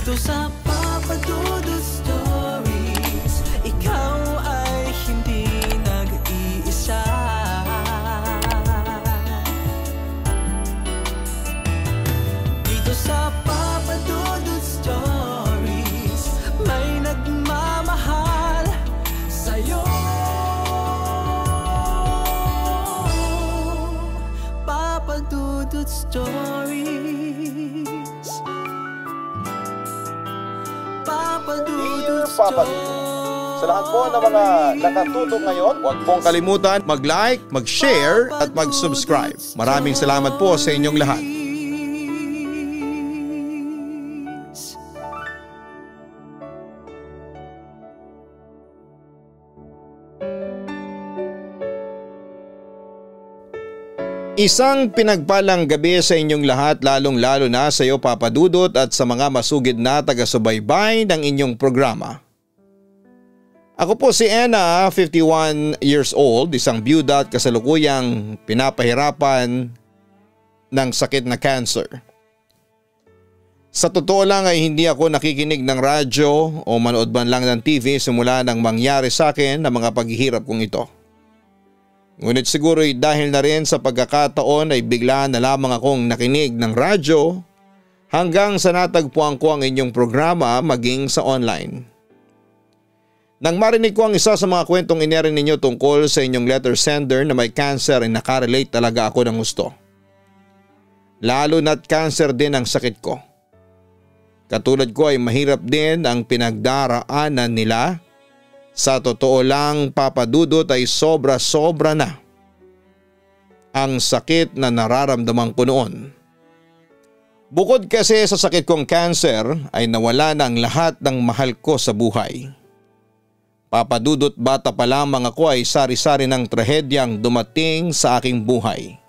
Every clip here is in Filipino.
Dito sa Papa Dudut Stories, ikaw ay hindi nag-iisa. Dito sa Papa Dudut Stories, may nagmamahal sa'yo. Papa Dudut Stories. Papa Dudut Stories. Sa lahat po ng mga nakatutok ngayon, huwag pong kalimutan mag-like, mag-share at mag-subscribe. Maraming salamat po sa inyong lahat. Isang pinagpalang gabi sa inyong lahat, lalong-lalo na sa iyo Papa Dudut at sa mga masugid na taga-subaybay ng inyong programa. Ako po si Ena, 51 years old, isang byuda at kasalukuyang pinapahirapan ng sakit na cancer. Sa totoo lang ay hindi ako nakikinig ng radyo o manood man lang ng TV simula nang mangyari sa akin ang mga paghihirap kong ito. Ngunit siguro dahil na rin sa pagkakataon ay bigla na lamang akong nakinig ng radyo hanggang sa natagpuan ko ang inyong programa maging sa online. Nang marinig ko ang isa sa mga kwentong inere ninyo tungkol sa inyong letter sender na may cancer ay nakarelate talaga ako ng gusto. Lalo na't cancer din ang sakit ko. Katulad ko ay mahirap din ang pinagdaraanan nila. Sa totoo lang Papa Dudut ay sobra-sobra na ang sakit na nararamdaman ko noon. Bukod kasi sa sakit kong cancer ay nawala na ang lahat ng mahal ko sa buhay. Papa Dudut, bata pa lamang ako ay sari-sari ng trahedyang dumating sa aking buhay.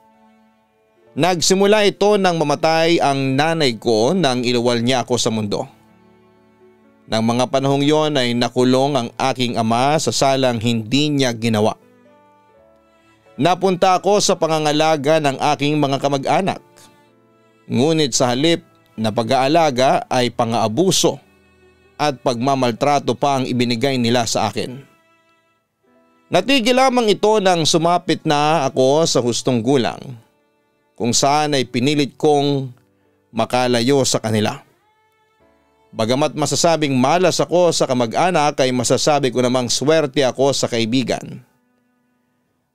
Nagsimula ito nang mamatay ang nanay ko nang iliwal niya ako sa mundo. Nang mga panahong yon ay nakulong ang aking ama sa salang hindi niya ginawa. Napunta ako sa pangangalaga ng aking mga kamag-anak. Ngunit sa halip na pag-aalaga ay pang-aabuso at pagmamaltrato pa ang ibinigay nila sa akin. Natigil lamang ito nang sumapit na ako sa hustong gulang, kung saan ay pinilit kong makalayo sa kanila. Bagamat masasabing malas ako sa kamag-anak ay masasabi ko namang swerte ako sa kaibigan.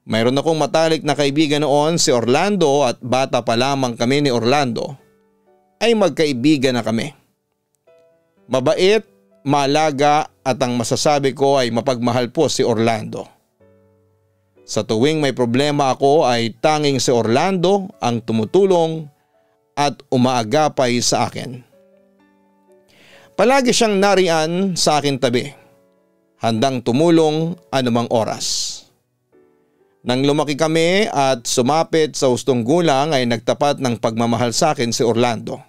Mayroon akong matalik na kaibigan noon, si Orlando, at bata pa lamang kami ni Orlando ay magkaibigan na kami. Mabait, maalaga at ang masasabi ko ay mapagmahal po si Orlando. Sa tuwing may problema ako ay tanging si Orlando ang tumutulong at umaagapay sa akin. Palagi siyang nariyan sa aking tabi, handang tumulong anumang oras. Nang lumaki kami at sumapit sa hustong gulang ay nagtapat ng pagmamahal sa akin si Orlando.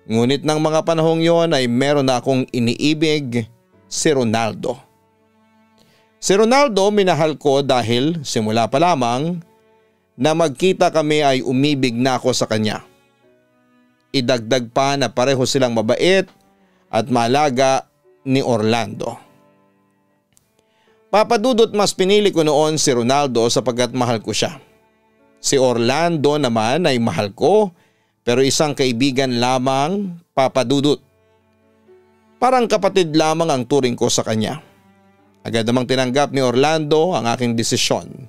Ngunit ng mga panahong yon ay meron na akong iniibig, si Ronaldo. Si Ronaldo minahal ko dahil simula pa lamang na magkita kami ay umibig na ako sa kanya. Idagdag pa na pareho silang mabait at maalaga ni Orlando. Papa Dudut, mas pinili ko noon si Ronaldo sapagkat mahal ko siya. Si Orlando naman ay mahal ko pero isang kaibigan lamang, Papa Dudut. Parang kapatid lamang ang turing ko sa kanya. Agad namang tinanggap ni Orlando ang aking desisyon.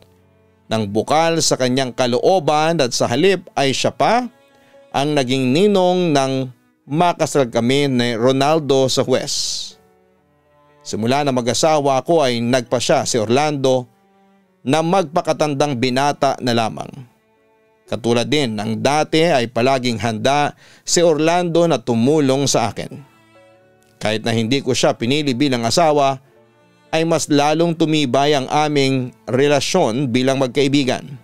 Nang bukal sa kanyang kalooban at sa halip ay siya pa ang naging ninong ng makasal kami ni Ronaldo sa huwes. Simula na mag-asawa ako ay nagpa siya si Orlando na magpakatandang binata na lamang. Katulad din ng dati ay palaging handa si Orlando na tumulong sa akin. Kahit na hindi ko siya pinili bilang asawa ay mas lalong tumibay ang aming relasyon bilang magkaibigan.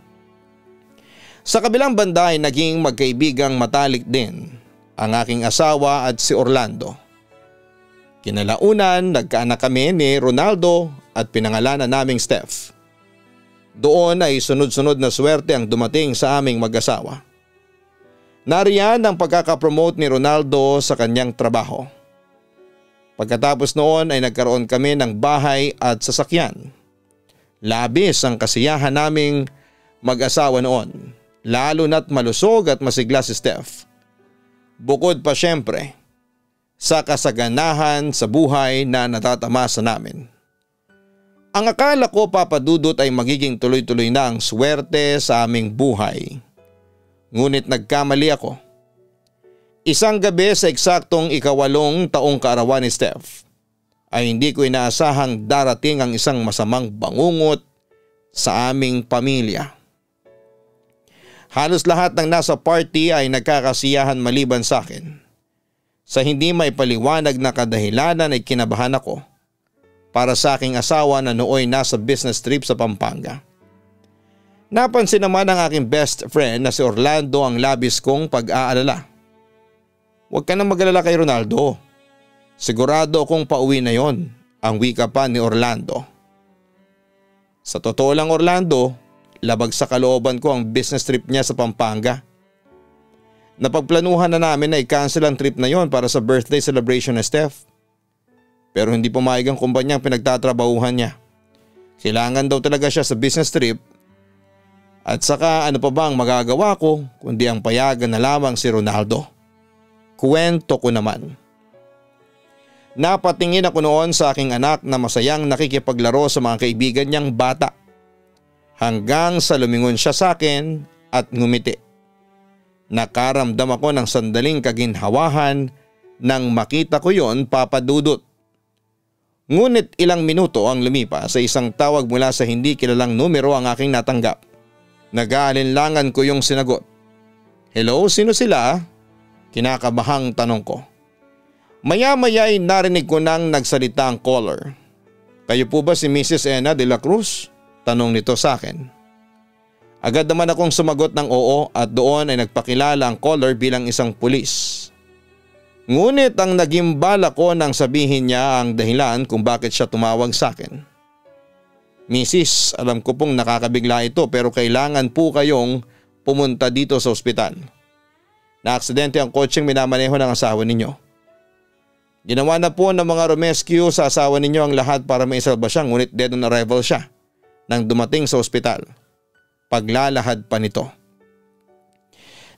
Sa kabilang banda ay naging magkaibigang matalik din ang aking asawa at si Orlando. Kinalaunan nagkaanak kami ni Ronaldo at pinangalanan naming Steph. Doon ay sunod-sunod na swerte ang dumating sa aming mag-asawa. Nariyan ang pagkakapromote ni Ronaldo sa kanyang trabaho. Pagkatapos noon ay nagkaroon kami ng bahay at sasakyan. Labis ang kasiyahan naming mag-asawa noon, lalo na't malusog at masigla si Steph. Bukod pa syempre sa kasaganahan sa buhay na natatamasa namin. Ang akala ko, Papa Dudut, ay magiging tuloy-tuloy na ang swerte sa aming buhay. Ngunit nagkamali ako. Isang gabi sa eksaktong 8 taong kaarawan ni Steph ay hindi ko inaasahang darating ang isang masamang bangungot sa aming pamilya. Halos lahat ng nasa party ay nagkakasiyahan maliban sa akin. Sa hindi may paliwanag na kadahilanan ay kinabahan ako para sa aking asawa na nooy nasa business trip sa Pampanga. Napansin naman ng aking best friend na si Orlando ang labis kong pag-aalala. Huwag ka nang mag-alala kay Ronaldo. Sigurado akong pauwi na yon, ang wika pa ni Orlando. Sa totoo lang, Orlando, labag sa kalooban ko ang business trip niya sa Pampanga. Napagplanuhan na namin na i-cancel ang trip na yon para sa birthday celebration ni Steph. Pero hindi pumayag ang kumpanyang pinagtatrabahuhan niya. Kailangan daw talaga siya sa business trip. At saka ano pa ba ang magagawa ko kundi ang payagan na lamang si Ronaldo. Kwento ko naman. Napatingin ako noon sa aking anak na masayang nakikipaglaro sa mga kaibigan niyang bata. Hanggang sa lumingon siya sa akin at ngumiti. Nakaramdam ako ng sandaling kaginhawahan nang makita ko yon, Papa Dudut. Ngunit ilang minuto ang lumipas sa isang tawag mula sa hindi kilalang numero ang aking natanggap. Nag-aalinlangan ko yung sinagot. Hello, sino sila? Kinakabahang tanong ko. Maya-maya ay narinig ko nang nagsalita ang caller. Kayo po ba si Mrs. Ena de la Cruz? Tanong nito sa akin. Agad naman akong sumagot ng oo at doon ay nagpakilala ang caller bilang isang pulis. Ngunit ang naging bala ko nang sabihin niya ang dahilan kung bakit siya tumawag sa akin. Mrs., alam ko pong nakakabigla ito pero kailangan po kayong pumunta dito sa ospital. Na-aksidente ang kotseng minamaneho ng asawa ninyo. Ginawa na po ng mga rescue sa asawa ninyo ang lahat para maisalba siya ngunit dead on arrival siya nang dumating sa ospital. Paglalahad pa nito.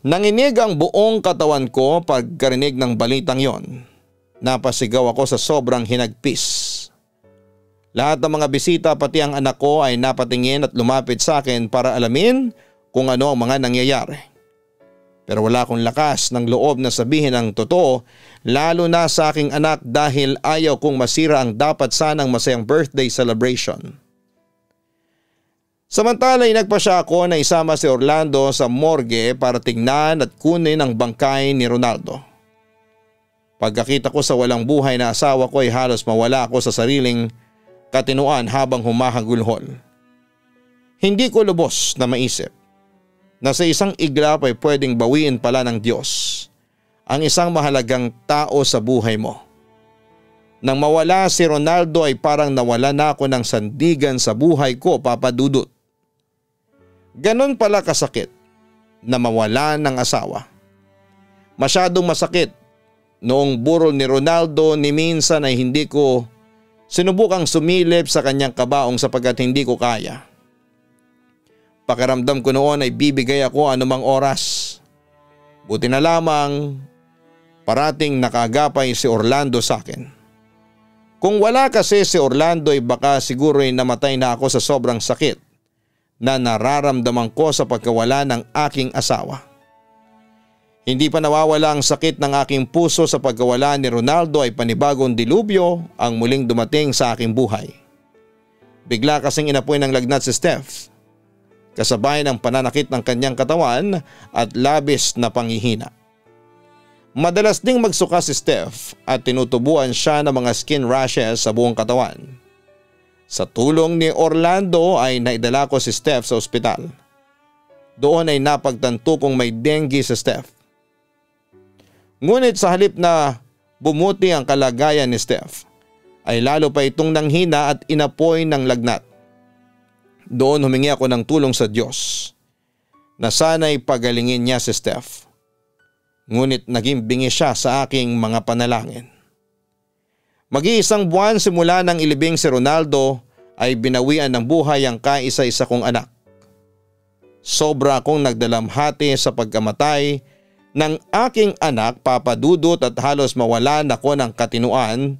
Nanginig ang buong katawan ko pagkarinig ng balitang yon. Napasigaw ako sa sobrang hinagpis. Lahat ng mga bisita pati ang anak ko ay napatingin at lumapit sa akin para alamin kung ano ang mga nangyayari. Pero wala akong lakas ng loob na sabihin ang totoo, lalo na sa aking anak dahil ayaw kong masira ang dapat sanang masayang birthday celebration. Samantala ay nagpasya ako na isama si Orlando sa morgue para tingnan at kunin ang bangkay ni Ronaldo. Pagkakita ko sa walang buhay na asawa ko ay halos mawala ako sa sariling katinuan habang humahagulhol. Hindi ko lubos na maisip na sa isang iglap ay pwedeng bawiin pala ng Diyos ang isang mahalagang tao sa buhay mo. Nang mawala si Ronaldo ay parang nawala na ako ng sandigan sa buhay ko, Papa Dudut. Ganon pala kasakit na mawala ng asawa. Masyadong masakit. Noong burol ni Ronaldo ni minsan ay hindi ko sinubukang sumilip sa kanyang kabaong sapagkat hindi ko kaya. Pakiramdam ko noon ay bibigay ako anumang oras. Buti na lamang parating nakagapay si Orlando sa akin. Kung wala kasi si Orlando ay baka siguro ay namatay na ako sa sobrang sakit na nararamdaman ko sa pagkawala ng aking asawa. Hindi pa nawawala ang sakit ng aking puso sa pagkawala ni Ronaldo ay panibagong dilubyo ang muling dumating sa aking buhay. Bigla kasing inapoy ng lagnat si Steph, kasabay ng pananakit ng kanyang katawan at labis na panghihina. Madalas ding magsuka si Steph at tinutubuan siya ng mga skin rashes sa buong katawan. Sa tulong ni Orlando ay naidala ko si Steph sa ospital. Doon ay napagtanto kong may dengue si Steph. Ngunit sa halip na bumuti ang kalagayan ni Steph, ay lalo pa itong nanghina at inapoy ng lagnat. Doon humingi ako ng tulong sa Diyos na sana'y pagalingin niya si Steph. Ngunit naging bingi siya sa aking mga panalangin. Mag-iisang buwan simula nang ilibing si Ronaldo ay binawian ng buhay ang kaisa-isa kong anak. Sobra akong nagdalamhati sa pagkamatay ng aking anak, Papa Dudut, at halos mawalan ako ng katinuan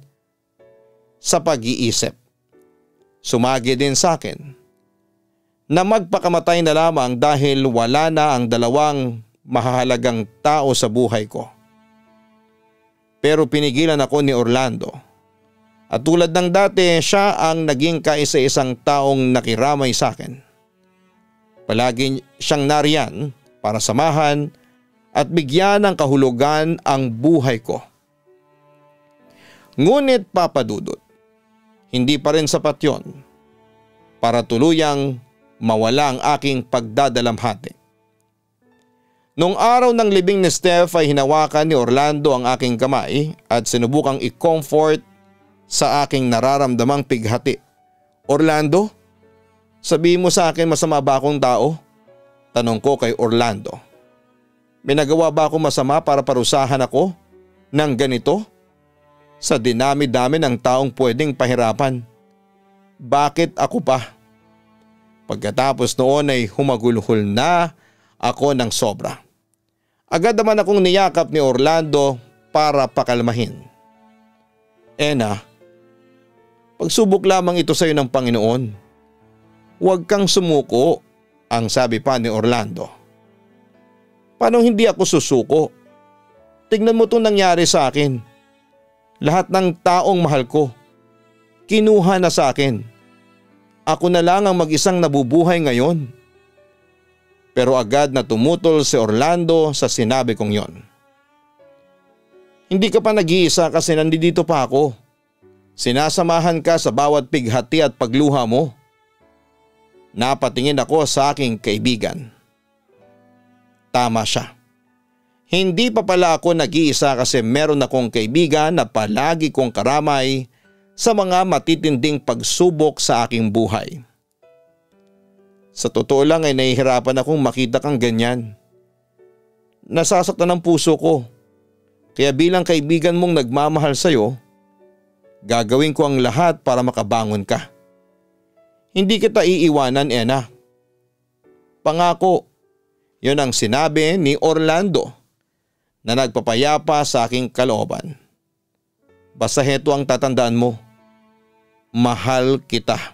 sa pag-iisip. Sumagi din sa akin na magpakamatay na lamang dahil wala na ang dalawang mahalagang tao sa buhay ko. Pero pinigilan ako ni Orlando. At tulad ng dati, siya ang naging kaisa-isang taong nakiramay sa akin. Palagi siyang nariyan para samahan at bigyan ng kahulugan ang buhay ko. Ngunit Papa Dudut, hindi pa rin sapat yon para tuluyang mawala ang aking pagdadalamhati. Noong araw ng libing ni Steph ay hinawakan ni Orlando ang aking kamay at sinubukang i-comfort sa aking nararamdamang pighati. Orlando, sabihin mo sa akin, masama ba akong tao? Tanong ko kay Orlando. May nagawa ba ako masama para parusahan ako ng ganito? Sa dinami-dami ng taong pwedeng pahirapan. Bakit ako pa? Pagkatapos noon ay humagulhol na ako ng sobra. Agad naman akong niyakap ni Orlando para pakalmahin. Ena, pagsubok lamang ito sa iyo ng Panginoon. Huwag kang sumuko, ang sabi pa ni Orlando. Paano hindi ako susuko? Tignan mo itong nangyari sa akin. Lahat ng taong mahal ko, kinuha na sa akin. Ako na lang ang mag-isang nabubuhay ngayon. Pero agad na tumutol si Orlando sa sinabi kong yon. Hindi ka pa nag-iisa kasi nandito pa ako. Sinasamahan ka sa bawat pighati at pagluha mo. Napatingin ako sa aking kaibigan. Tama siya. Hindi pa pala ako nag-iisa kasi meron akong kaibigan na palagi kong karamay sa mga matitinding pagsubok sa aking buhay. Sa totoo lang ay nahihirapan akong makita kang ganyan. Nasasaktan ang puso ko. Kaya bilang kaibigan mong nagmamahal sa'yo, gagawin ko ang lahat para makabangon ka. Hindi kita iiwanan, Ena. Pangako, yun ang sinabi ni Orlando na nagpapayapa sa aking kalooban. Basta heto ang tatandaan mo. Mahal kita.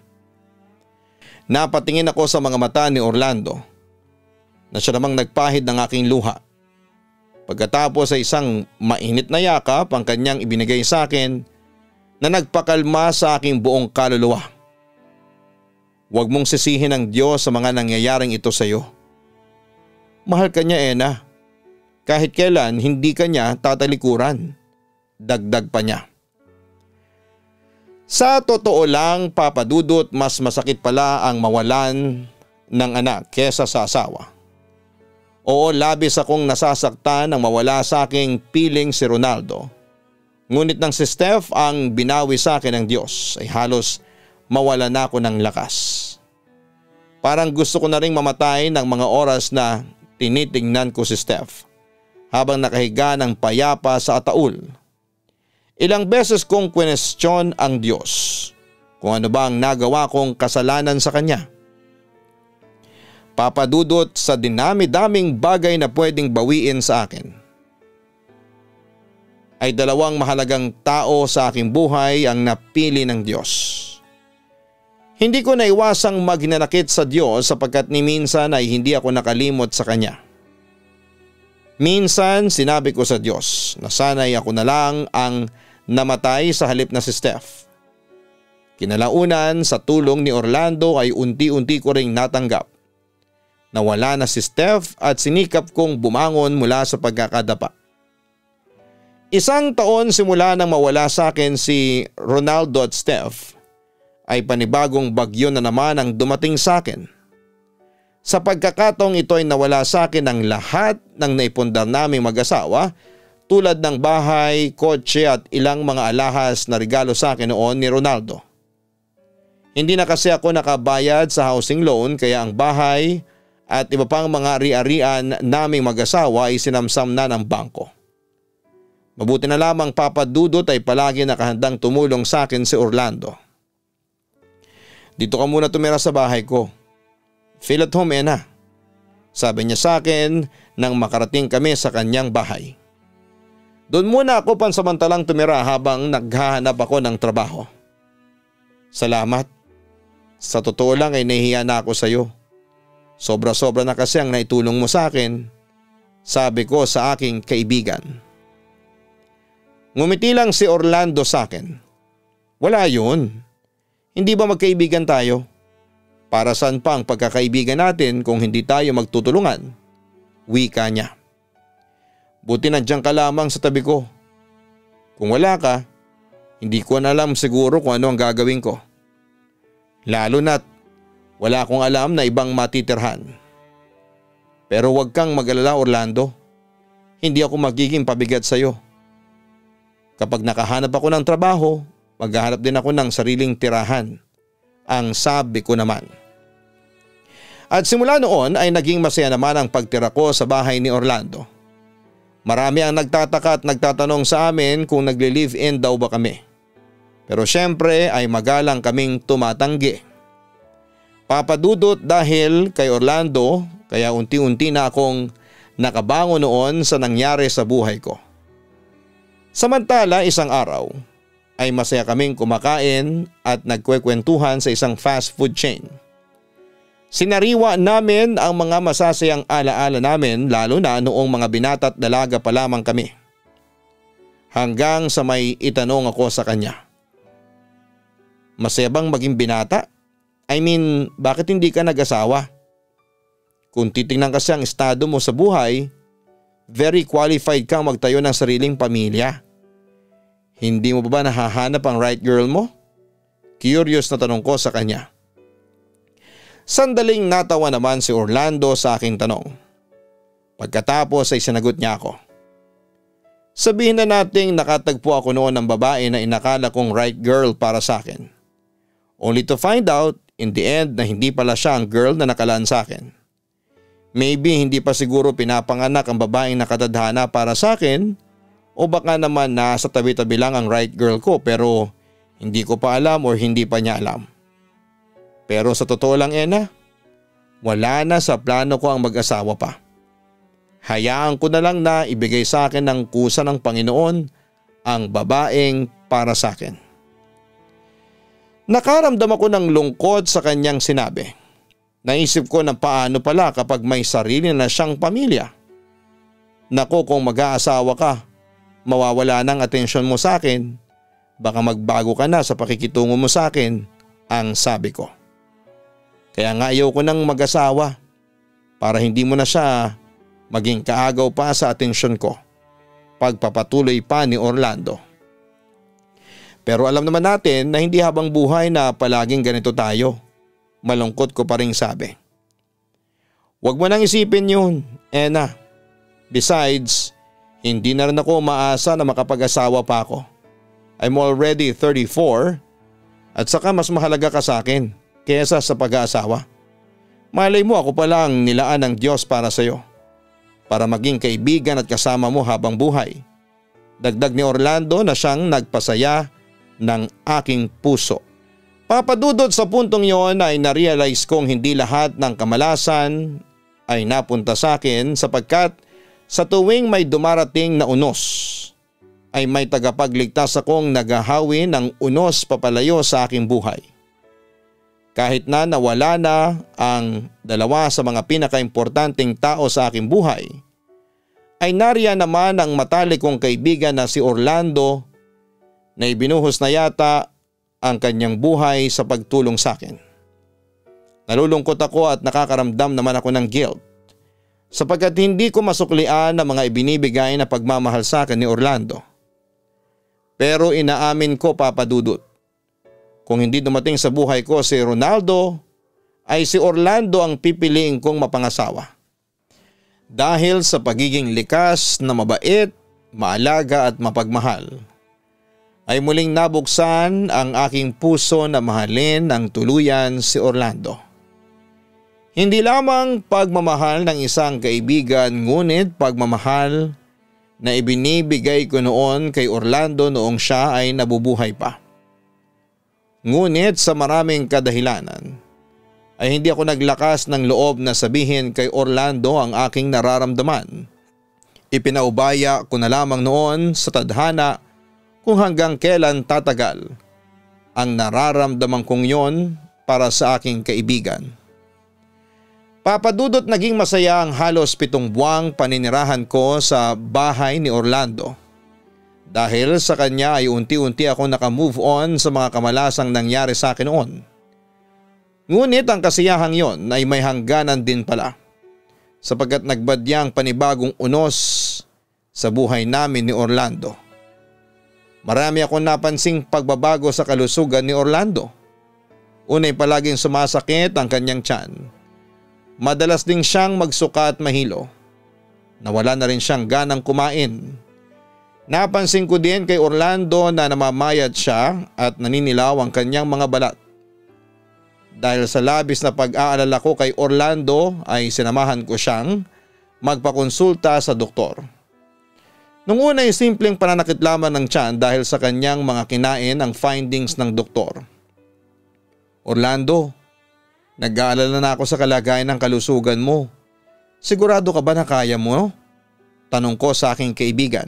Napatingin ako sa mga mata ni Orlando na siya namang nagpahid ng aking luha. Pagkatapos ay isang mainit na yakap ang kanyang ibinigay sa akin na nagpakalma sa aking buong kaluluwa. Huwag mong sisihin ang Diyos sa mga nangyayaring ito sa iyo. Mahal ka niya, Ena. Kahit kailan hindi ka niya tatalikuran. Dagdag pa niya. Sa totoo lang, Papa Dudut, mas masakit pala ang mawalan ng anak kesa sa asawa. Oo, labis akong nasasaktan nang mawala sa aking piling si Ronaldo. Ngunit nang si Steph ang binawi sa akin ng Diyos ay halos mawala na ako ng lakas. Parang gusto ko na ring mamatay ng mga oras na tinitingnan ko si Steph habang nakahiga ng payapa sa ataul. Ilang beses kong kwenestyon ang Diyos kung ano ba ang nagawa kong kasalanan sa Kanya. Papa Dudut, sa dinami-daming bagay na pwedeng bawiin sa akin, ay dalawang mahalagang tao sa aking buhay ang napili ng Diyos. Hindi ko naiwasang magnanakit sa Diyos sapagkat ni minsan ay hindi ako nakalimot sa Kanya. Minsan sinabi ko sa Diyos na sana'y ako na lang ang namatay sa halip na si Steph. Kinalaunan sa tulong ni Orlando ay unti-unti ko ring natanggap na wala na si Steph at sinikap kong bumangon mula sa pagkakadapa. Isang taon simula nang mawala sa akin si Ronaldo at Steph ay panibagong bagyo na naman ang dumating sa akin. Sa pagkakataong ito ay nawala sa akin ang lahat ng naipundar naming mag-asawa tulad ng bahay, kotse at ilang mga alahas na regalo sa akin noon ni Ronaldo. Hindi na kasi ako nakabayad sa housing loan kaya ang bahay at iba pang mga ari-arian naming mag-asawa ay sinamsam na ng bangko. Mabuti na lamang Papa Dudut ay palagi nakahandang tumulong sa akin si Orlando. Dito ka muna tumira sa bahay ko. Feel at home, Ena. Sabi niya sa akin nang makarating kami sa kanyang bahay. Doon muna ako pansamantalang tumira habang naghahanap ako ng trabaho. Salamat. Sa totoo lang ay nahihiya na ako sa iyo. Sobra-sobra na kasi ang naitulong mo sa akin, sabi ko sa aking kaibigan. Ngumiti lang si Orlando sa akin. Wala yun. Hindi ba magkaibigan tayo? Para saan pa ang pagkakaibigan natin kung hindi tayo magtutulungan? Wika niya. Buti nandiyan ka lamang sa tabi ko. Kung wala ka, hindi ko na alam siguro kung ano ang gagawin ko. Lalo na't wala akong alam na ibang matitirhan. Pero huwag kang mag-alala, Orlando. Hindi ako magiging pabigat sa iyo. Kapag nakahanap ako ng trabaho, maghahanap din ako ng sariling tirahan. Ang sabi ko naman. At simula noon ay naging masaya naman ang pagtira ko sa bahay ni Orlando. Marami ang nagtataka at nagtatanong sa amin kung nagli-live-in daw ba kami. Pero syempre ay magalang kaming tumatanggi. Papa Dudut, dahil kay Orlando kaya unti-unti na akong nakabangon noon sa nangyari sa buhay ko. Samantala isang araw ay masaya kaming kumakain at nagkwekwentuhan sa isang fast food chain. Sinariwa namin ang mga masasayang alaala namin lalo na noong mga binata at dalaga pa lamang kami. Hanggang sa may itanong ako sa kanya. Masaya bang maging binata? I mean, bakit hindi ka nag-asawa? Kung titingnan kasi ang estado mo sa buhay, very qualified kang magtayo ng sariling pamilya. Hindi mo ba nahahanap ang right girl mo? Curious na tanong ko sa kanya. Sandaling natawa naman si Orlando sa aking tanong. Pagkatapos ay sinagot niya ako. Sabihin na nating nakatagpo ako noon ng babae na inakala kong right girl para sa akin. Only to find out in the end na hindi pala siya ang girl na nakalaan sa akin. Maybe hindi pa siguro pinapanganak ang babaeng nakatadhana para sa akin o baka naman nasa tabi-tabi lang ang right girl ko pero hindi ko pa alam or hindi pa niya alam. Pero sa totoo lang, Ena, wala na sa plano ko ang mag-asawa pa. Hayaan ko na lang na ibigay sa akin ng kusa ng Panginoon ang babaeng para sa akin. Nakaramdam ako ng lungkot sa kanyang sinabi. Naisip ko na paano pala kapag may sarili na siyang pamilya. Nako, kung mag-aasawa ka, mawawala ng atensyon mo sa akin. Baka magbago ka na sa pakikitungo mo sa akin, ang sabi ko. Kaya nga ayaw ko nang mag-asawa para hindi mo na siya maging kaagaw pa sa atensyon ko. Pagpapatuloy pa ni Orlando. Pero alam naman natin na hindi habang buhay na palaging ganito tayo. Malungkot ko pa ring sabi. Huwag mo nang isipin yun, Ena. Besides, hindi na rin ako maasa na makapag-asawa pa ako. I'm already 34 at saka mas mahalaga ka sa akin kesa sa pag-aasawa. Malay mo ako pala ang nilaan ng Diyos para sa iyo. Para maging kaibigan at kasama mo habang buhay. Dagdag ni Orlando na siyang nagpasaya ng aking puso. Papadudod sa puntong yon ay narealize kong hindi lahat ng kamalasan ay napunta sa akin sapagkat sa tuwing may dumarating na unos ay may tagapagligtas akong naghahawi ng unos papalayo sa aking buhay. Kahit na nawala na ang dalawa sa mga pinakaimportanteng tao sa aking buhay, ay nariyan naman ang matalik kong kaibigan na si Orlando na ibinuhos na yata ang kanyang buhay sa pagtulong sa akin. Nalulungkot ako at nakakaramdam naman ako ng guilt sapagkat hindi ko masuklian ang mga ibinibigay na pagmamahal sa akin ni Orlando. Pero inaamin ko, Papa Dudut, kung hindi dumating sa buhay ko si Ronaldo, ay si Orlando ang pipiliin kong mapangasawa. Dahil sa pagiging likas na mabait, maalaga at mapagmahal, ay muling nabuksan ang aking puso na mahalin ng tuluyan si Orlando. Hindi lamang pagmamahal ng isang kaibigan ngunit pagmamahal na ibinibigay ko noon kay Orlando noong siya ay nabubuhay pa. Ngunit sa maraming kadahilanan ay hindi ako naglakas ng loob na sabihin kay Orlando ang aking nararamdaman. Ipinaubaya ko na lamang noon sa tadhana kung hanggang kailan tatagal ang nararamdaman kong yon para sa aking kaibigan. Papa Dudut, naging masaya ang halos 7 buwang paninirahan ko sa bahay ni Orlando. Dahil sa kanya ay unti-unti ako nakamove on sa mga kamalasang nangyari sa akin noon. Ngunit ang kasiyahang yon ay may hangganan din pala, sapagkat nagbadyang panibagong unos sa buhay namin ni Orlando. Marami akong napansing pagbabago sa kalusugan ni Orlando. Unay palaging sumasakit ang kanyang tiyan. Madalas ding siyang magsuka at mahilo. Nawala na rin siyang ganang kumain. Napansin ko din kay Orlando na namamayat siya at naninilaw ang kanyang mga balat. Dahil sa labis na pag-aalala ko kay Orlando ay sinamahan ko siyang magpakonsulta sa doktor. Nung una ay simpleng pananakit lamang ng tiyan dahil sa kanyang mga kinain ang findings ng doktor. Orlando, nag-aalala na ako sa kalagayan ng kalusugan mo. Sigurado ka ba na kaya mo? Tanong ko sa aking kaibigan.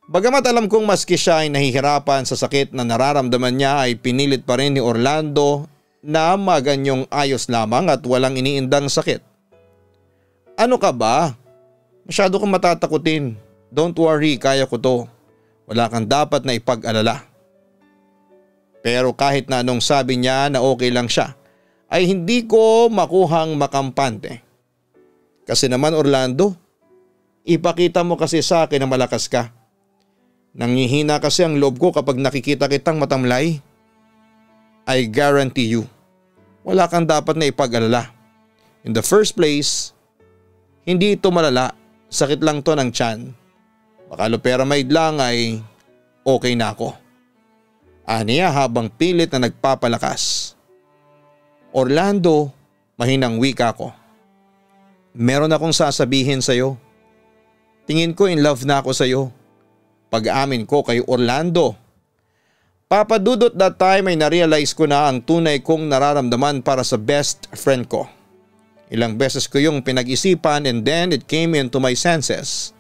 Bagamat alam kong maski siya ay nahihirapan sa sakit na nararamdaman niya ay pinilit pa rin ni Orlando na maganyong ayos lamang at walang iniindang sakit. Ano ka ba? Masyado kang matatakutin. Don't worry, kaya ko to. Wala kang dapat na ipag-alala. Pero kahit na anong sabi niya na okay lang siya, ay hindi ko makuhang makampante. Kasi naman Orlando, ipakita mo kasi sa akin na malakas ka. Nangihina kasi ang loob ko kapag nakikita kitang matamlay. I guarantee you, wala kang dapat na ipag-alala. In the first place, hindi ito malala, sakit lang to ng tiyan. Baka loperamide lang ay okay na ako. Aniya habang pilit na nagpapalakas. Orlando, mahinang wika ko. Meron akong sasabihin sa'yo. Tingin ko in love na ako sa'yo. Pag-amin ko kay Orlando. Papa Dudut, that time ay narealize ko na ang tunay kong nararamdaman para sa best friend ko. Ilang beses ko yung pinag-isipan and then it came into my senses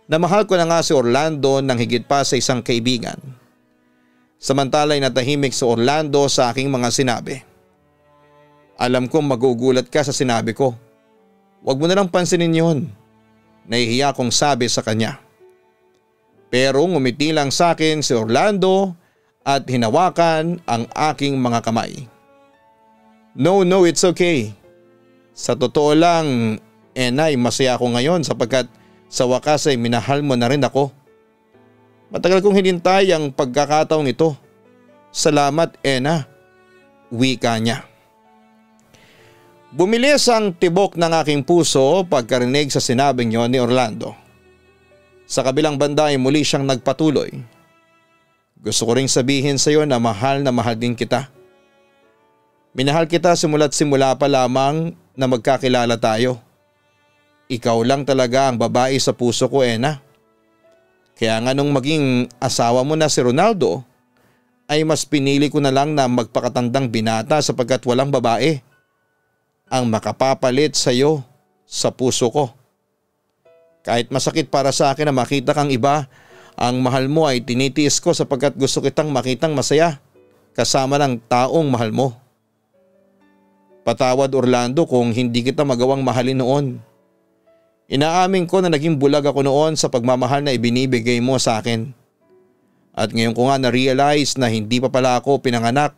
na mahal ko na nga si Orlando nang higit pa sa isang kaibigan. Samantala'y natahimik si Orlando sa aking mga sinabi. Alam kong magugulat ka sa sinabi ko. Huwag mo na lang pansinin yun. Nahihiya kong sabi sa kanya. Pero ngumiti lang sa akin si Orlando at hinawakan ang aking mga kamay. No, it's okay. Sa totoo lang, Enay, masaya ako ngayon sapagkat sa wakas ay minahal mo na rin ako. Matagal kong hinintay ang pagkakataong ito. Salamat, Ena. Wika niya. Bumilis ang tibok ng aking puso pagkarinig sa sinabing yon ni Orlando. Sa kabilang banda ay muli siyang nagpatuloy. Gusto ko ring sabihin sa iyo na mahal din kita. Minahal kita simula't simula pa lamang na magkakilala tayo. Ikaw lang talaga ang babae sa puso ko, Ena. Kaya nga nung maging asawa mo na si Ronaldo, ay mas pinili ko na lang na magpakatandang binata sapagkat walang babae ang makapapalit sa iyo sa puso ko. Kahit masakit para sa akin na makita kang iba, ang mahal mo ay tinitiis ko sapagkat gusto kitang makitang masaya kasama ng taong mahal mo. Patawad, Orlando, kung hindi kita magawang mahalin noon. Inaamin ko na naging bulag ako noon sa pagmamahal na ibinibigay mo sa akin. At ngayon ko nga na-realize na hindi pa pala ako pinanganak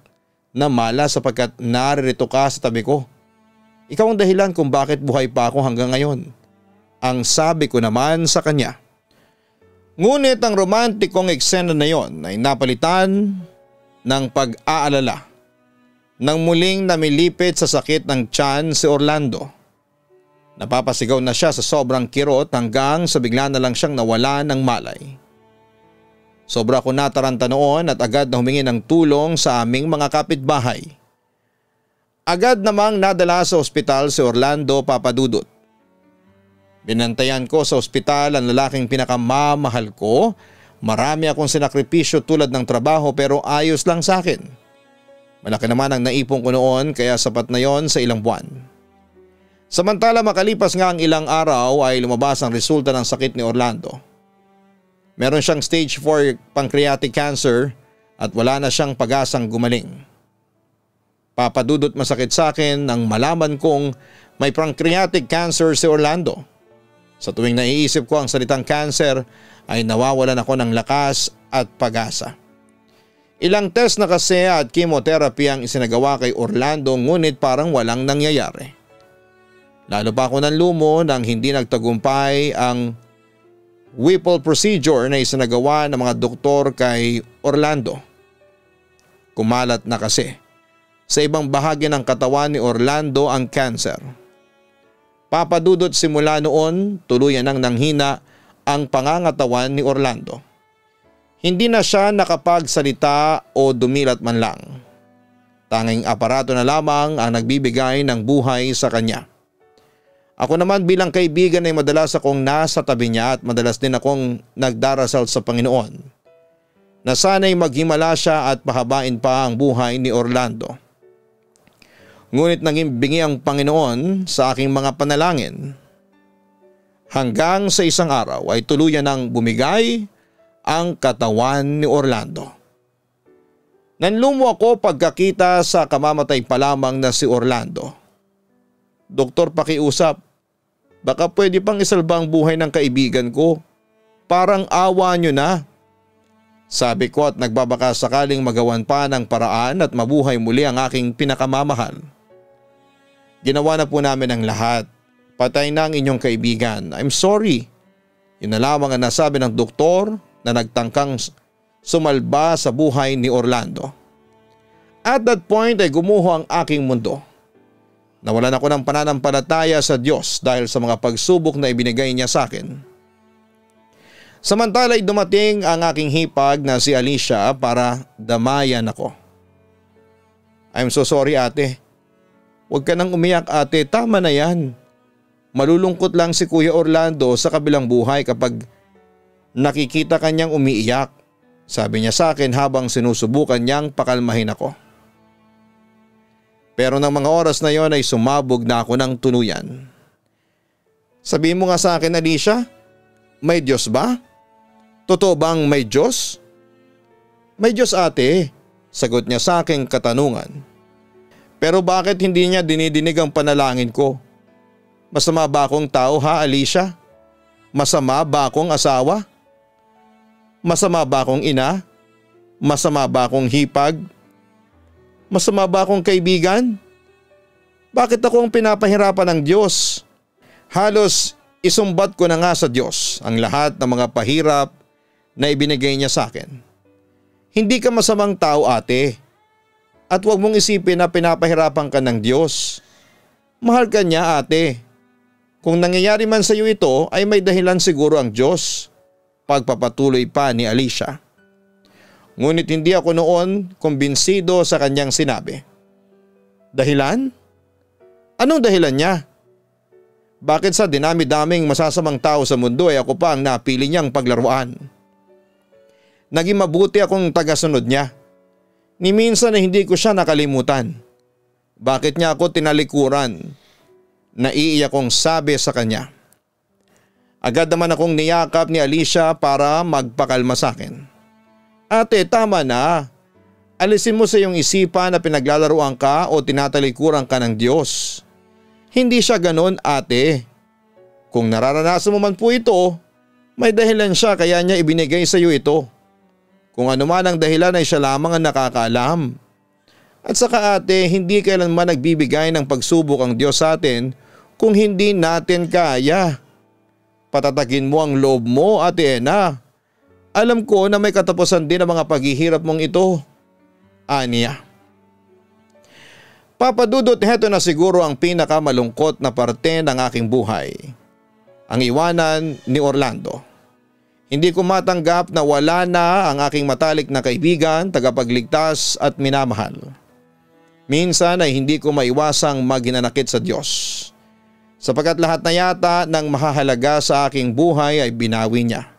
na mala sapagkat naririto ka sa tabi ko. Ikaw ang dahilan kung bakit buhay pa ako hanggang ngayon. Ang sabi ko naman sa kanya. Ngunit ang romantikong eksena na yon ay napalitan ng pag-aalala. Nang muling namilipit sa sakit ng tiyan si Orlando. Napapasigaw na siya sa sobrang kirot hanggang sa bigla na lang siyang nawala ng malay. Sobra ko nataranta noon at agad na humingi ng tulong sa aming mga kapitbahay. Agad namang nadala sa ospital si Orlando, Papa Dudut. Binantayan ko sa ospital ang lalaking pinakamamahal ko. Marami akong sinakripisyo tulad ng trabaho pero ayos lang sa akin. Malaki naman ang naipon ko noon kaya sapat na yon sa ilang buwan. Samantala makalipas nga ang ilang araw ay lumabas ang resulta ng sakit ni Orlando. Meron siyang stage 4 pancreatic cancer at wala na siyang pag-asang gumaling. Papa Dudut, masakit sa akin nang malaman kong may pancreatic cancer si Orlando. Sa tuwing naiisip ko ang salitang cancer ay nawawalan ako ng lakas at pag-asa. Ilang test na kasi at chemotherapy ang isinagawa kay Orlando ngunit parang walang nangyayari. Lalo pa ako nanlumo nang hindi nagtagumpay ang Whipple procedure na isinagawa ng mga doktor kay Orlando. Kumalat na kasi sa ibang bahagi ng katawan ni Orlando ang cancer. Papa Dudut, simula noon tuluyan nang nanghina ang pangangatawan ni Orlando. Hindi na siya nakapagsalita o dumilat man lang. Tanging aparato na lamang ang nagbibigay ng buhay sa kanya. Ako naman bilang kaibigan ay madalas akong nasa tabi niya at madalas din akong nagdarasal sa Panginoon na sana'y maghimala siya at pahabain pa ang buhay ni Orlando. Ngunit naging bingi ang Panginoon sa aking mga panalangin. Hanggang sa isang araw ay tuluyan nang bumigay ang katawan ni Orlando. Nanlumo ako pagkakita sa kamamatay pa lamang na si Orlando. Doktor, pakiusap. Baka pwede pang isalba ang buhay ng kaibigan ko. Parang awa nyo na. Sabi ko at nagbabaka sakaling magawan pa ng paraan at mabuhay muli ang aking pinakamamahal. Ginawa na po namin ang lahat. Patay na ang inyong kaibigan. I'm sorry. Yun na lamang ang nasabi ng doktor na nagtangkang sumalba sa buhay ni Orlando. At that point ay gumuho ang aking mundo. Nawalan ako ng pananampalataya sa Diyos dahil sa mga pagsubok na ibinigay niya sa akin. Samantala ay dumating ang aking hipag na si Alicia para damayan ako. I'm so sorry, ate. Huwag ka nang umiyak, ate, tama na yan. Malulungkot lang si Kuya Orlando sa kabilang buhay kapag nakikita kanyang umiiyak. Sabi niya sa akin habang sinusubukan niyang pakalmahin ako. Pero ng mga oras na yon ay sumabog na ako ng tuluyan. Sabihin mo nga sa akin, Alicia, may Diyos ba? Totoo bang may Diyos? May Diyos, ate, sagot niya sa aking katanungan. Pero bakit hindi niya dinidinig ang panalangin ko? Masama ba akong tao, ha, Alicia? Masama ba akong asawa? Masama ba akong ina? Masama ba akong hipag? Masama ba akong kaibigan? Bakit ako ang pinapahirapan ng Diyos? Halos isumbat ko na nga sa Diyos ang lahat ng mga pahirap na ibinigay niya sa akin. Hindi ka masamang tao, ate. At huwag mong isipin na pinapahirapan ka ng Diyos. Mahal ka niya, ate. Kung nangyayari man sa iyo ito ay may dahilan siguro ang Diyos. Pagpapatuloy pa ni Alicia. Ngunit hindi ako noon kumbinsido sa kanyang sinabi. Dahilan? Anong dahilan niya? Bakit sa dinami-daming masasamang tao sa mundo ay ako pa ang napili niyang paglaruan? Naging mabuti akong tagasunod niya. Ni minsan na hindi ko siya nakalimutan. Bakit niya ako tinalikuran? Naiiyak kong sabi sa kanya. Agad naman akong niyakap ni Alicia para magpakalma sa akin. Ate, tama na. Alisin mo sa iyong isipan na pinaglalaruan ka o tinatalikuran ka ng Diyos. Hindi siya ganon, ate. Kung nararanasan mo man po ito, may dahilan siya kaya niya ibinigay sa iyo ito. Kung ano man ang dahilan ay siya lamang ang nakakaalam. At saka, ate, hindi kailanman nagbibigay ng pagsubok ang Diyos sa atin kung hindi natin kaya. Patatagin mo ang loob mo, ate Ena. Alam ko na may katapusan din ang mga paghihirap mong ito. Aniya. Papa Dudut, heto na siguro ang pinakamalungkot na parte ng aking buhay. Ang iwanan ni Orlando. Hindi ko matanggap na wala na ang aking matalik na kaibigan, tagapagligtas at minamahal. Minsan ay hindi ko maiwasang maghinanakit sa Diyos, sapagkat lahat na yata ng mahahalaga sa aking buhay ay binawi niya.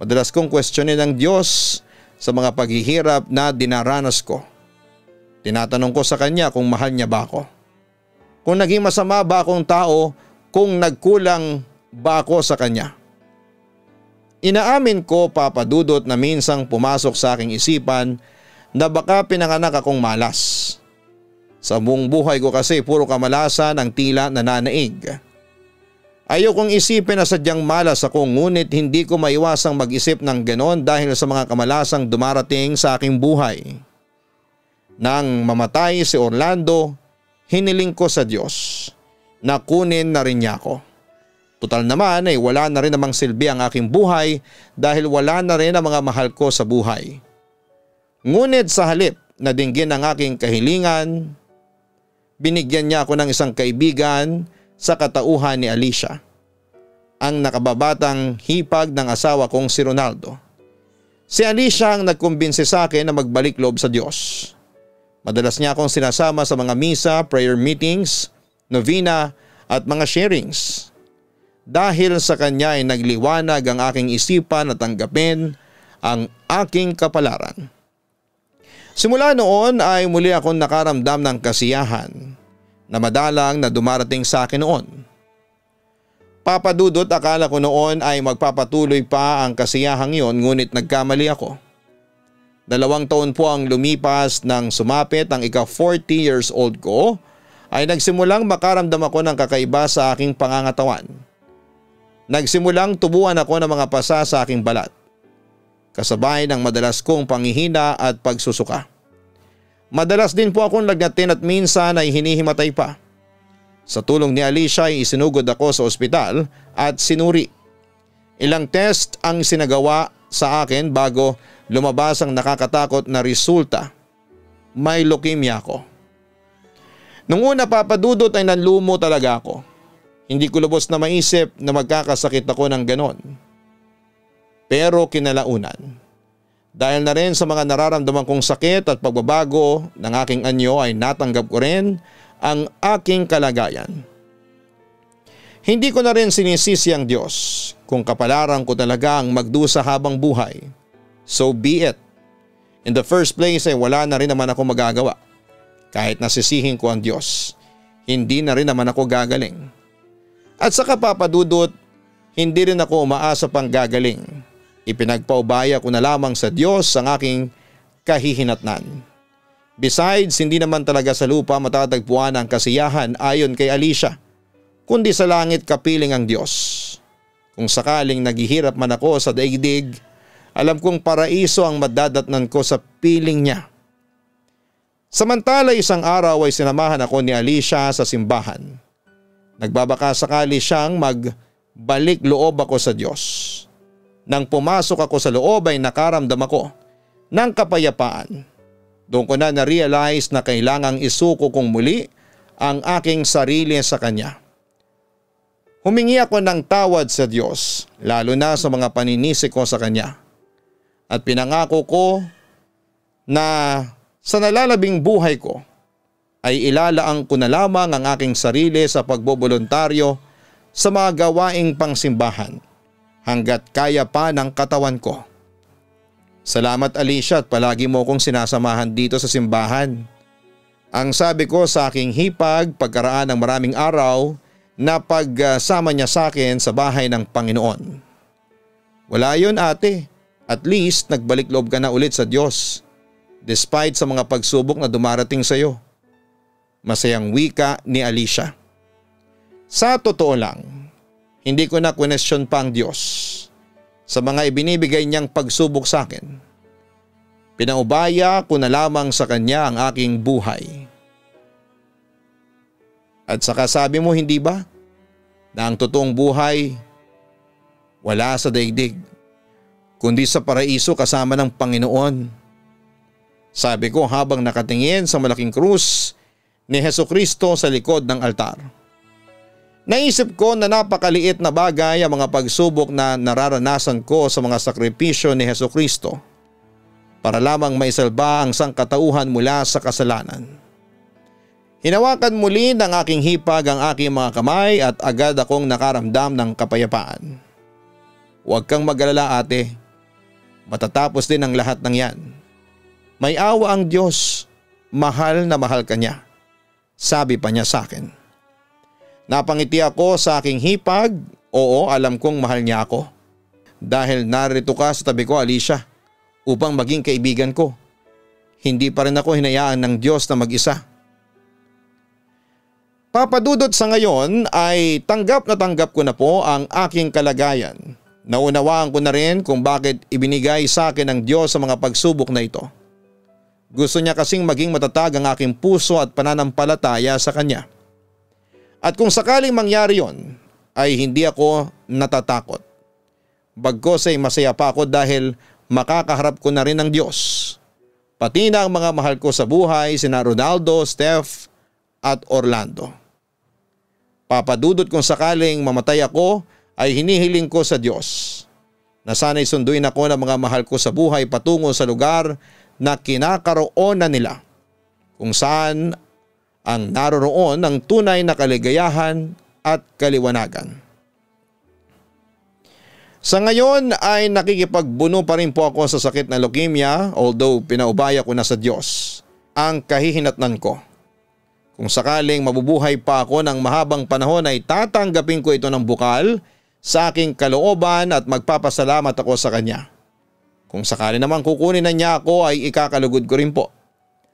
Madalas kong questionin ang Diyos sa mga paghihirap na dinaranas ko. Tinatanong ko sa Kanya kung mahal niya ba ako. Kung naging masama ba akong tao, kung nagkulang ba ako sa Kanya. Inaamin ko, Papa Dudut, na minsang pumasok sa aking isipan na baka pinanganak akong malas. Sa buong buhay ko kasi puro kamalasan ang tila nananaig. Ayokong isipin na sadyang malas ako, ngunit hindi ko maiwasang mag-isip ng ganon dahil sa mga kamalasang dumarating sa aking buhay. Nang mamatay si Orlando, hiniling ko sa Diyos na kunin na rin niya ako. Total naman ay wala na rin namang silbi ang aking buhay dahil wala na rin ang mga mahal ko sa buhay. Ngunit sa halip na dinggin ang aking kahilingan, binigyan niya ako ng isang kaibigan sa katauhan ni Alicia, ang nakababatang hipag ng asawa kong si Ronaldo. Si Alicia ang nagkumbinsi sa akin na magbalik loob sa Diyos. Madalas niya akong sinasama sa mga misa, prayer meetings, novena at mga sharings. Dahil sa kanya ay nagliwanag ang aking isipan na tanggapin ang aking kapalaran. Simula noon ay muli akong nakaramdam ng kasiyahan na madalang na dumarating sa akin noon. Papa Dudut, akala ko noon ay magpapatuloy pa ang kasiyahang yon, ngunit nagkamali ako. 2 taon po ang lumipas nang sumapit ang ika-40 years old ko ay nagsimulang makaramdam ako ng kakaiba sa aking pangangatawan. Nagsimulang tubuan ako ng mga pasa sa aking balat, kasabay ng madalas kong panghihina at pagsusuka. Madalas din po akong lagnatin at minsan ay hinihimatay pa. Sa tulong ni Alicia ay isinugod ako sa ospital at sinuri. Ilang test ang sinagawa sa akin bago lumabas ang nakakatakot na resulta. May leukemia ako. Nung una, Papa Dudut, ay nanlumo talaga ako. Hindi ko lubos na maisip na magkakasakit ako ng ganon. Pero kinalaunan, dahil na rin sa mga nararamdaman kong sakit at pagbabago ng aking anyo, ay natanggap ko rin ang aking kalagayan. Hindi ko na rin sinisisi ang Diyos kung kapalaran ko talaga ang magdusa habang buhay. So be it. In the first place ay wala na rin naman ako magagawa. Kahit nasisihin ko ang Diyos, hindi na rin naman ako gagaling. At saka, Papa Dudut, hindi rin ako umaasa pang gagaling. Ipinagpaubaya ko na lamang sa Diyos ang aking kahihinatnan. Besides, hindi naman talaga sa lupa matatagpuan ang kasiyahan ayon kay Alicia, kundi sa langit kapiling ang Diyos. Kung sakaling naghihirap man ako sa daigdig, alam kong paraiso ang madadatnan ko sa piling niya. Samantala, isang araw ay sinamahan ako ni Alicia sa simbahan. Nagbabaka sakali siyang magbalik loob ako sa Diyos. Nang pumasok ako sa loob ay nakaramdam ako ng kapayapaan. Doon ko na na-realize na kailangang isuko kong muli ang aking sarili sa Kanya. Humingi ako ng tawad sa Diyos, lalo na sa mga paninisik ko sa Kanya. At pinangako ko na sa nalalabing buhay ko ay ilalaang ko na lamang ang aking sarili sa pagboboluntaryo sa mga gawaing pangsimbahan hanggat kaya pa ng katawan ko. Salamat, Alicia, at palagi mo kong sinasamahan dito sa simbahan. Ang sabi ko sa aking hipag pagkaraan ng maraming araw na pagsama niya sa akin sa bahay ng Panginoon. Wala yun, ate. At least nagbalik loob ka na ulit sa Diyos despite sa mga pagsubok na dumarating sa iyo. Masayang wika ni Alicia. Sa totoo lang, hindi ko na question pa ang Diyos sa mga ibinibigay niyang pagsubok sa akin. Pinaubaya ko na lamang sa Kanya ang aking buhay. At saka sabi mo, hindi ba, na ang totoong buhay wala sa daigdig, kundi sa paraiso kasama ng Panginoon. Sabi ko habang nakatingin sa malaking krus ni Hesukristo sa likod ng altar. Naisip ko na napakaliit na bagay ang mga pagsubok na nararanasan ko sa mga sakripisyo ni Hesukristo para lamang maisalba ang sangkatauhan mula sa kasalanan. Hinawakan muli ng aking hipag ang aking mga kamay at agad akong nakaramdam ng kapayapaan. Huwag kang mag-alala ate. Matatapos din ang lahat ng yan. May awa ang Diyos. Mahal na mahal ka niya. Sabi pa niya sa akin. Napangiti ako sa aking hipag. Oo, alam kong mahal niya ako. Dahil narito ka sa tabi ko, Alicia, upang maging kaibigan ko. Hindi pa rin ako hinayaan ng Diyos na mag-isa. Papa Dudut, sa ngayon ay tanggap ko na po ang aking kalagayan. Naunawaan ko na rin kung bakit ibinigay sa akin ng Diyos sa mga pagsubok na ito. Gusto niya kasing maging matatag ang aking puso at pananampalataya sa Kanya. At kung sakaling mangyari yon, ay hindi ako natatakot. Bagkos ay masaya pa ako dahil makakaharap ko na rin ng Diyos. Pati na ang mga mahal ko sa buhay, sina Ronaldo, Steph at Orlando. Papa Dudut, kung sakaling mamatay ako ay hinihiling ko sa Diyos na sana'y sunduin ako ng mga mahal ko sa buhay patungo sa lugar na kinakaroonan nila, kung saan ang naroroon ng tunay na kaligayahan at kaliwanagan. Sa ngayon ay nakikipagbuno pa rin po ako sa sakit na leukemia, although pinaubaya ko na sa Diyos ang kahihinatnan ko. Kung sakaling mabubuhay pa ako ng mahabang panahon ay tatanggapin ko ito ng bukal sa aking kalooban at magpapasalamat ako sa Kanya. Kung sakali naman kukunin na niya ako ay ikakalugod ko rin po.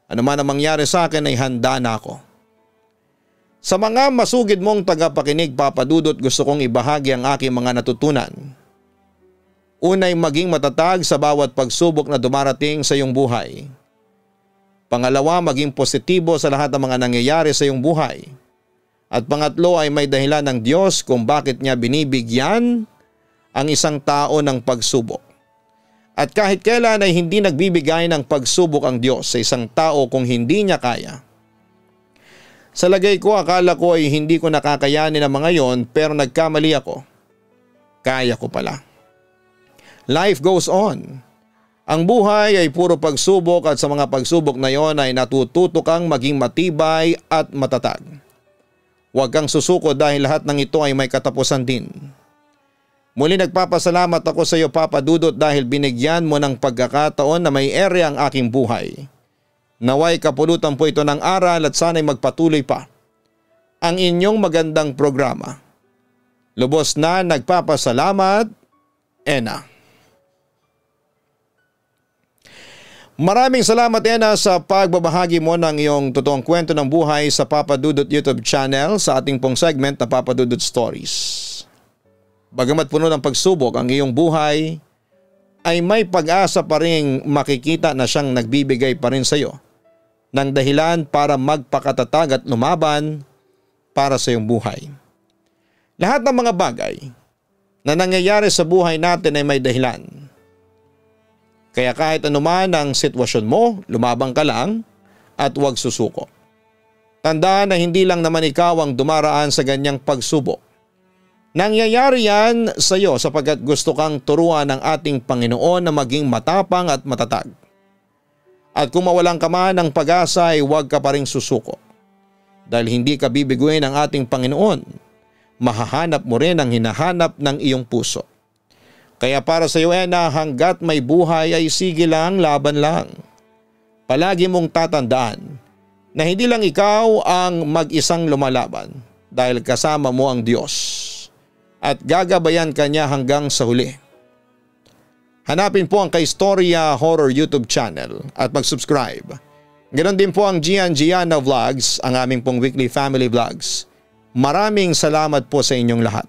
Ano man ang mangyari sa akin ay handa na ako. Sa mga masugid mong tagapakinig, Papa Dudut, gusto kong ibahagi ang aking mga natutunan. Unay, maging matatag sa bawat pagsubok na dumarating sa iyong buhay. Pangalawa, maging positibo sa lahat ng mga nangyayari sa iyong buhay. At pangatlo ay may dahilan ng Diyos kung bakit niya binibigyan ang isang tao ng pagsubok. At kahit kailan ay hindi nagbibigay ng pagsubok ang Diyos sa isang tao kung hindi niya kaya. Sa lagay ko, akala ko ay hindi ko nakakayanin ang mga yon, pero nagkamali ako. Kaya ko pala. Life goes on. Ang buhay ay puro pagsubok at sa mga pagsubok na yon ay natututo kang maging matibay at matatag. Huwag kang susuko dahil lahat ng ito ay may katapusan din. Muli nagpapasalamat ako sa iyo, Papa Dudut, dahil binigyan mo ng pagkakataon na may ere ang aking buhay. Naway kapulutan po ito ng aral at sana'y magpatuloy pa ang inyong magandang programa. Lubos na nagpapasalamat, Ena. Maraming salamat, Ena, sa pagbabahagi mo ng iyong totoong kwento ng buhay sa Papa Dudut YouTube channel sa ating pong segment na Papa Dudut Stories. Bagamat puno ng pagsubok ang iyong buhay, ay may pag-asa pa rin makikita na siyang nagbibigay pa rin sa iyo ng dahilan para magpakatatag at lumaban para sa iyong buhay. Lahat ng mga bagay na nangyayari sa buhay natin ay may dahilan. Kaya kahit anuman ang sitwasyon mo, lumabang ka lang at huwag susuko. Tandaan na hindi lang naman ikaw ang dumaraan sa ganyang pagsubok. Nangyayari yan sa iyo sapagkat gusto kang turuan ng ating Panginoon na maging matapang at matatag. At kung mawalan ka man ng pag-asa ay huwag ka pa rin susuko. Dahil hindi ka bibiguin ng ating Panginoon, mahahanap mo rin ang hinahanap ng iyong puso. Kaya para sa iyo, Ena, hanggat may buhay ay sige lang, laban lang. Palagi mong tatandaan na hindi lang ikaw ang mag-isang lumalaban dahil kasama mo ang Diyos at gagabayan ka niya hanggang sa huli. Hanapin po ang Kaistorya Horror YouTube channel at mag-subscribe. Ganon din po ang Gian Gianna Vlogs, ang aming pong weekly family vlogs. Maraming salamat po sa inyong lahat.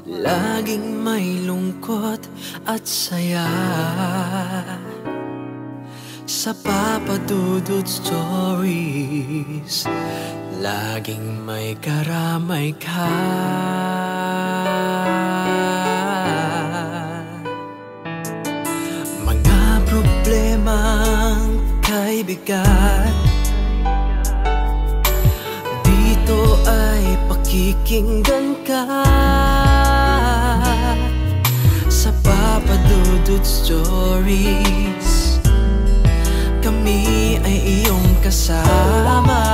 Laging may lungkot at saya sa Papa Dudut Stories. Laging may karamay ka. Mga problemang ay bigat, dito ay pakikinggan ka sa Papa Dudut Stories. Kami ay iyong kasama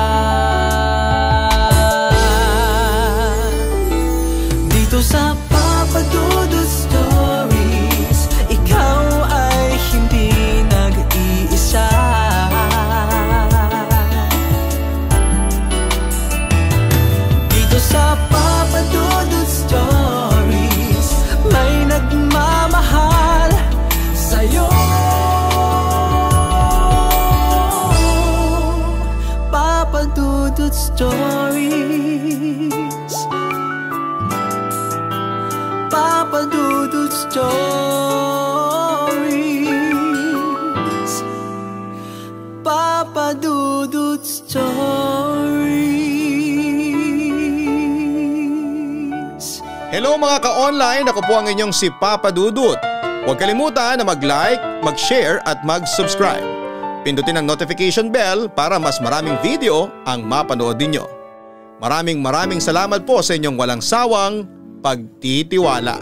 dito sa Papa Dudut Stories. Ikaw ay hindi nag-iisa. Dito sa Papa Dudut Stories may nagmamahal sa'yo. Papa Dudut Stories, Papa Dudut Stories, Papa Dudut Stories. Hello mga ka-online, ako po ang inyong si Papa Dudut. Huwag kalimutan na mag-like, mag-share at mag-subscribe. Pindutin ang notification bell para mas maraming video ang mapanood ninyo. Maraming salamat po sa inyong walang sawang pagtitiwala.